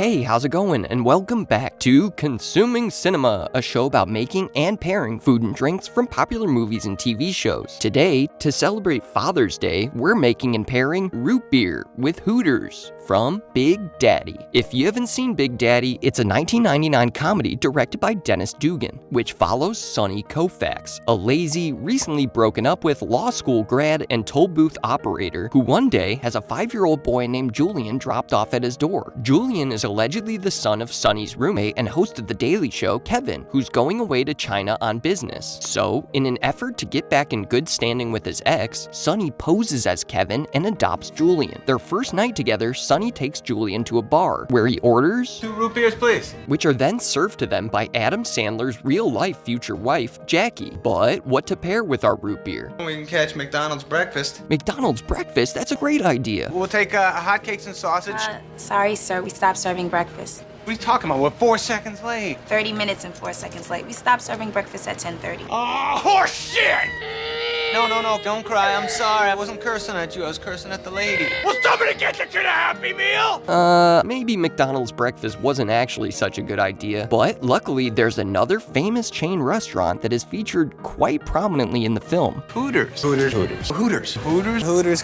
Hey, how's it going? And welcome back to Consuming Cinema, a show about making and pairing food and drinks from popular movies and TV shows. Today, to celebrate Father's Day, we're making and pairing root beer with Hooters from Big Daddy. If you haven't seen Big Daddy, it's a 1999 comedy directed by Dennis Dugan, which follows Sonny Koufax, a lazy, recently broken up with law school grad and toll booth operator who one day has a 5-year-old boy named Julian dropped off at his door. Julian is allegedly the son of Sonny's roommate and host of The Daily Show, Kevin, who's going away to China on business. So, in an effort to get back in good standing with his ex, Sonny poses as Kevin and adopts Julian. Their first night together, Sonny takes Julian to a bar, where he orders 2 root beers, please. Which are then served to them by Adam Sandler's real-life future wife, Jackie. But what to pair with our root beer? We can catch McDonald's breakfast. McDonald's breakfast? That's a great idea. We'll take hotcakes and sausage. Sorry, sir, we stopped serving breakfast. What are you talking about? We're 4 seconds late. 30 minutes and 4 seconds late. We stopped serving breakfast at 10:30. Oh, horse shit! No, don't cry. I'm sorry. I wasn't cursing at you. I was cursing at the lady. Will somebody get the kid a Happy Meal? Maybe McDonald's breakfast wasn't actually such a good idea, but luckily there's another famous chain restaurant that is featured quite prominently in the film. Hooters. Hooters. Hooters. Hooters. Hooters. Hooters.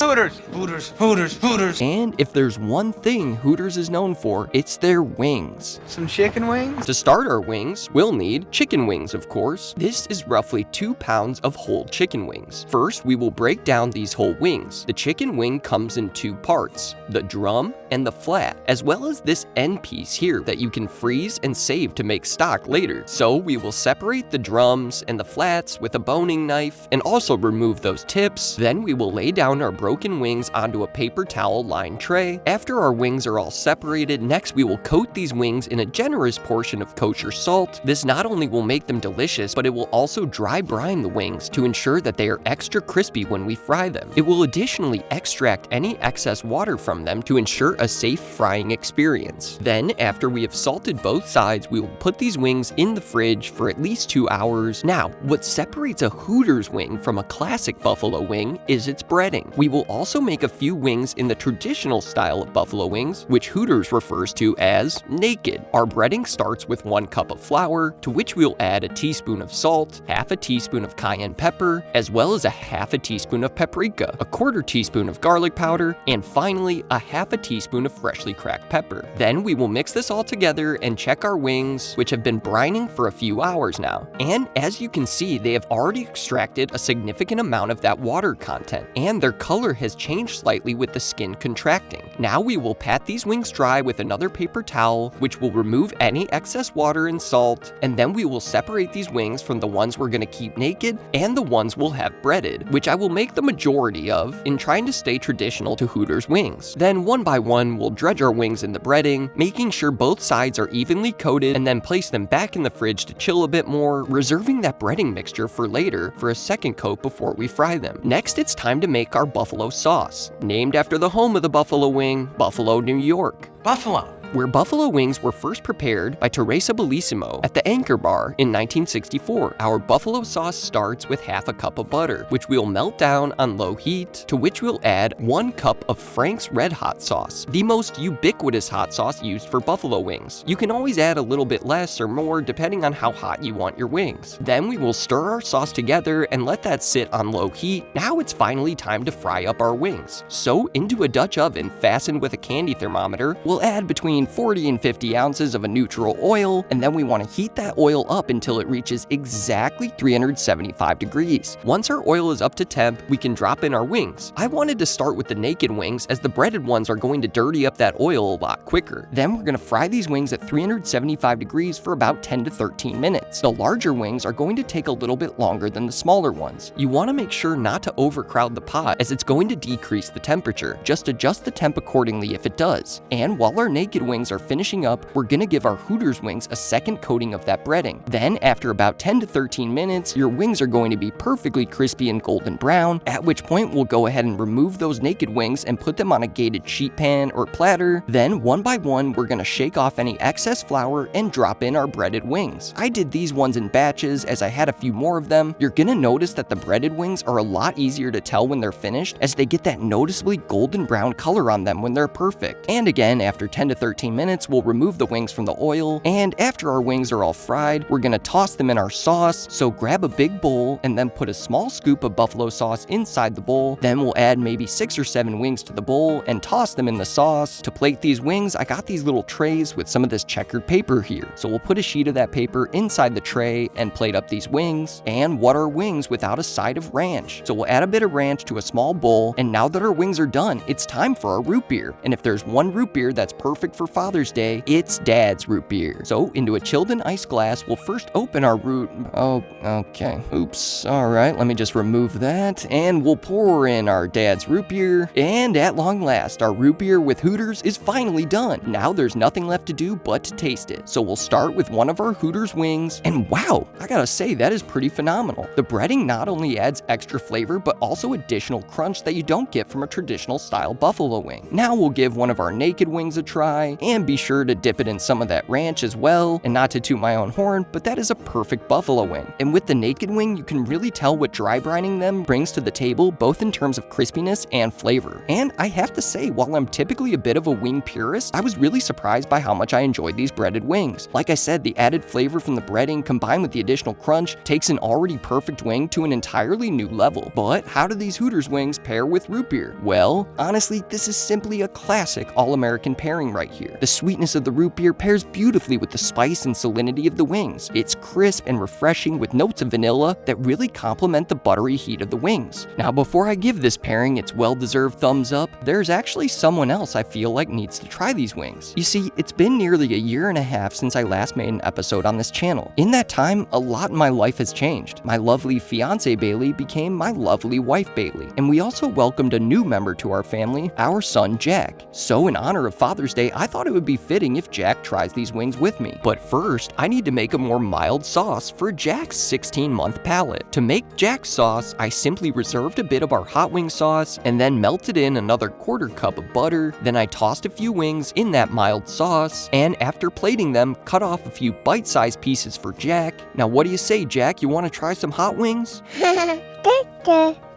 Hooters. Hooters. Hooters. Hooters. And if there's one thing Hooters is known for, it's their wings. Some chicken wings? To start our wings, we'll need chicken wings, of course. This is roughly 2 pounds of whole chicken wings. First, we will break down these whole wings. The chicken wing comes in 2 parts, the drum and the flat, as well as this end piece here that you can freeze and save to make stock later. So we will separate the drums and the flats with a boning knife and also remove those tips. Then we will lay down our broken wings onto a paper towel lined tray. After our wings are all separated, next we will coat these wings in a generous portion of kosher salt. This not only will make them delicious, but it will also dry brine the wings to ensure that they are extra crispy when we fry them. It will additionally extract any excess water from them to ensure a safe frying experience. Then, after we have salted both sides, we will put these wings in the fridge for at least 2 hours. Now, what separates a Hooters wing from a classic buffalo wing is its breading. We will also make a few wings in the traditional style of buffalo wings, which Hooters refers to as naked. Our breading starts with 1 cup of flour, to which we'll add a teaspoon of salt, half a teaspoon of cayenne pepper, as well as a half a teaspoon of paprika, a 1/4 teaspoon of garlic powder, and finally a half a teaspoon of freshly cracked pepper. Then we will mix this all together and check our wings, which have been brining for a few hours now. And as you can see, they have already extracted a significant amount of that water content, and their color has changed slightly with the skin contracting. Now we will pat these wings dry with another paper towel, which will remove any excess water and salt, and then we will separate these wings from the ones we're going to keep naked and the ones we'll have breaded, which I will make the majority of in trying to stay traditional to Hooters wings. Then one by one, we'll dredge our wings in the breading, making sure both sides are evenly coated, and then place them back in the fridge to chill a bit more, reserving that breading mixture for later for a second coat before we fry them. Next, it's time to make our buffalo sauce, named after the home of the buffalo wing, Buffalo, New York. Buffalo. Where buffalo wings were first prepared by Teresa Bellissimo at the Anchor Bar in 1964. Our buffalo sauce starts with half a cup of butter, which we'll melt down on low heat, to which we'll add 1 cup of Frank's Red Hot sauce, the most ubiquitous hot sauce used for buffalo wings. You can always add a little bit less or more depending on how hot you want your wings. Then we will stir our sauce together and let that sit on low heat. Now it's finally time to fry up our wings. So into a Dutch oven fastened with a candy thermometer, we'll add between 40 and 50 ounces of a neutral oil, and then we want to heat that oil up until it reaches exactly 375 degrees. Once our oil is up to temp, we can drop in our wings. I wanted to start with the naked wings as the breaded ones are going to dirty up that oil a lot quicker. Then we're going to fry these wings at 375 degrees for about 10 to 13 minutes. The larger wings are going to take a little bit longer than the smaller ones. You want to make sure not to overcrowd the pot as it's going to decrease the temperature. Just adjust the temp accordingly if it does. And while our naked wings are finishing up, we're gonna give our Hooters wings a second coating of that breading. Then, after about 10 to 13 minutes, your wings are going to be perfectly crispy and golden brown, at which point we'll go ahead and remove those naked wings and put them on a gated sheet pan or platter. Then, one by one, we're gonna shake off any excess flour and drop in our breaded wings. I did these ones in batches as I had a few more of them. You're gonna notice that the breaded wings are a lot easier to tell when they're finished, as they get that noticeably golden brown color on them when they're perfect. And again, after 10 to 13 15 minutes, we'll remove the wings from the oil, and after our wings are all fried, we're gonna toss them in our sauce. So grab a big bowl and then put a small scoop of buffalo sauce inside the bowl. Then we'll add maybe 6 or 7 wings to the bowl and toss them in the sauce. To plate these wings, I got these little trays with some of this checkered paper here. So we'll put a sheet of that paper inside the tray and plate up these wings. And what are wings without a side of ranch? So we'll add a bit of ranch to a small bowl, and now that our wings are done, it's time for our root beer. And if there's one root beer that's perfect for Father's Day, it's Dad's root beer. So into a chilled and iced glass, we'll first open our root. Oh, okay. Oops. All right, let me just remove that. And we'll pour in our Dad's root beer. And at long last, our root beer with Hooters is finally done. Now there's nothing left to do but to taste it. So we'll start with one of our Hooters wings. And wow, I gotta say, that is pretty phenomenal. The breading not only adds extra flavor, but also additional crunch that you don't get from a traditional style buffalo wing. Now we'll give one of our naked wings a try, and be sure to dip it in some of that ranch as well. And not to toot my own horn, but that is a perfect buffalo wing. And with the naked wing, you can really tell what dry brining them brings to the table, both in terms of crispiness and flavor. And I have to say, while I'm typically a bit of a wing purist, I was really surprised by how much I enjoyed these breaded wings. Like I said, the added flavor from the breading combined with the additional crunch takes an already perfect wing to an entirely new level. But how do these Hooters wings pair with root beer? Well, honestly, this is simply a classic all-American pairing right here. The sweetness of the root beer pairs beautifully with the spice and salinity of the wings. It's crisp and refreshing with notes of vanilla that really complement the buttery heat of the wings. Now, before I give this pairing its well-deserved thumbs up, there's actually someone else I feel like needs to try these wings. You see, it's been nearly a year and a half since I last made an episode on this channel. In that time, a lot in my life has changed. My lovely fiance Bailey became my lovely wife Bailey, and we also welcomed a new member to our family, our son Jack. So in honor of Father's Day, I thought it would be fitting if Jack tries these wings with me. But first, I need to make a more mild sauce for Jack's 16-month palate. To make Jack's sauce, I simply reserved a bit of our hot wing sauce and then melted in another 1/4 cup of butter. Then I tossed a few wings in that mild sauce, and after plating them, cut off a few bite-sized pieces for Jack. Now what do you say, Jack? You want to try some hot wings?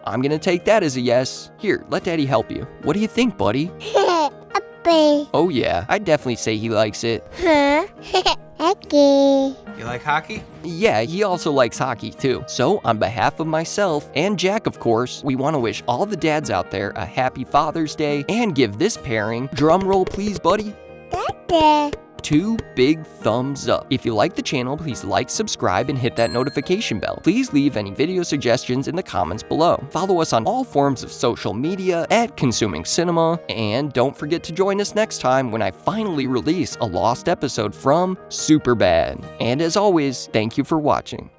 I'm gonna take that as a yes. Here, let Daddy help you. What do you think, buddy? Oh yeah, I'd definitely say he likes it. You like hockey? Yeah, he also likes hockey too. So on behalf of myself and Jack, of course, we want to wish all the dads out there a happy Father's Day and give this pairing, drum roll please, buddy, 2 big thumbs up. If you like the channel, please like, subscribe, and hit that notification bell. Please leave any video suggestions in the comments below. Follow us on all forms of social media at Consuming Cinema, and don't forget to join us next time when I finally release a lost episode from Superbad. And as always, thank you for watching.